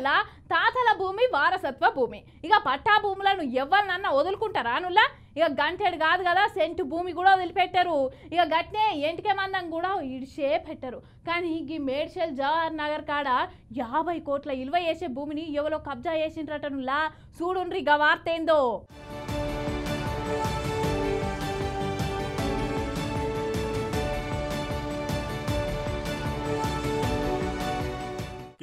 భూములల్లా తాతల భూమి వారసత్వ భూమి. ఇక పట్టా భూములను ఎవరినన్నా వదులుకుంటారా అనుల్లా? ఇక గంటెడు కాదు కదా, సెంటు భూమి కూడా వదిలిపెట్టారు. ఇక గట్నే ఎంటికే మందం కూడా ఇడిచే పెట్టరు. కానీ ఈ మేడ్చల్ జవహర్ నగర్ కాడ 50 కోట్ల ఇలువ చేసే భూమిని ఎవరో కబ్జా చేసిండ్రటనుల్లా. చూడుండ్రి గా వార్త ఏందో.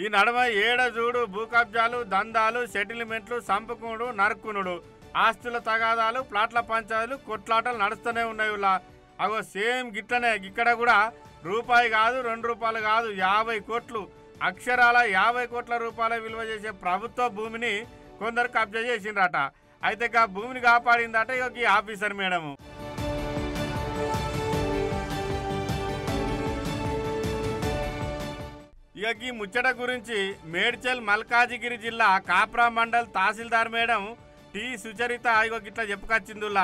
ఈ నడమ ఏడ చూడు భూ కబ్జాలు, దందాలు, సెటిల్మెంట్లు, సంపుకునుడు, నరుకునుడు, ఆస్తుల తగాదాలు, ప్లాట్ల పంచాయతీలు, కొట్లాటలు నడుస్తూనే ఉన్నాయి. అగో సేమ్ గిట్లనే ఇక్కడ కూడా రూపాయి కాదు, 2 రూపాయలు కాదు, 50 కోట్లు అక్షరాల 50 కోట్ల రూపాయల విలువ చేసే ప్రభుత్వ భూమిని కొందరు కబ్జా చేసిండ్రట. అయితే ఆ భూమిని కాపాడిందట ఇక ఈ ఆఫీసర్ మేడము. ఇక ఈ ముచ్చట గురించి మేడ్చల్ మల్కాజిగిరి జిల్లా కాప్రా మండల్ తహసీల్దార్ మేడం టి సుచరిత ఇగో గిట్లా చెప్పుకొచ్చిందులా.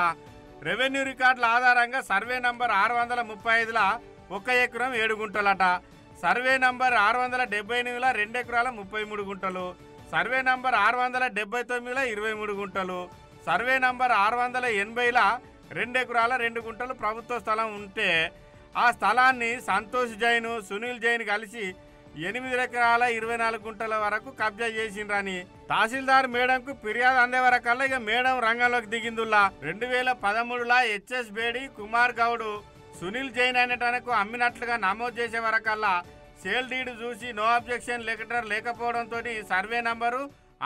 రెవెన్యూ రికార్డుల ఆధారంగా సర్వే నంబర్ 635ల 1 ఎకరం 7 గుంటలట, సర్వే నంబర్ 678ల 2 ఎకరాల 33 గుంటలు, సర్వే నంబర్ 679ల 23 గుంటలు, సర్వే నంబర్ 680ల 2 ఎకరాల 2 గుంటలు ప్రభుత్వ స్థలం ఉంటే ఆ స్థలాన్ని సంతోష్ జైన్, సునీల్ జైన్ కలిసి 8 ఎకరాల 24 గుంటల వరకు కబ్జా చేసిండ్రని తహసీల్దార్ మేడంకు ఫిర్యాదు అందే వరకల్లా ఇక మేడం రంగంలోకి దిగిందుల్లా. 2013లా హెచ్ఎస్ బేడి, కుమార్ గౌడ్, సునీల్ జైన్ అనేటనకు అమ్మినట్లుగా నమోదు చేసే వరకల్లా సేల్ డీడ్ చూసి నో అబ్జెక్షన్ లెటర్ లేకపోవడంతో సర్వే నంబరు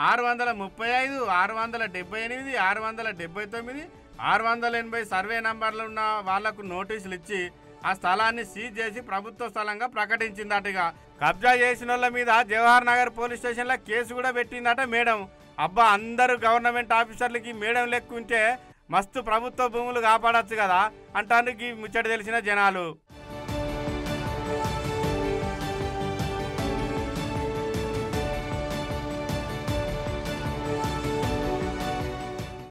635, 678, 679, 680 సర్వే నంబర్లు ఉన్న వాళ్లకు నోటీసులు ఇచ్చి ఆ స్థలాన్ని సీజ్ చేసి ప్రభుత్వ స్థలంగా ప్రకటించిందటగా. కబ్జా చేసిన వాళ్ళ మీద జవహర్ నగర్ పోలీస్ స్టేషన్లో కేసు కూడా పెట్టిందట మేడం. అబ్బా, అందరూ గవర్నమెంట్ ఆఫీసర్లకి మేడం లెక్కుంటే మస్తు ప్రభుత్వ భూములు కాపాడచ్చు కదా అంటానికి ముచ్చట తెలిసిన జనాలు.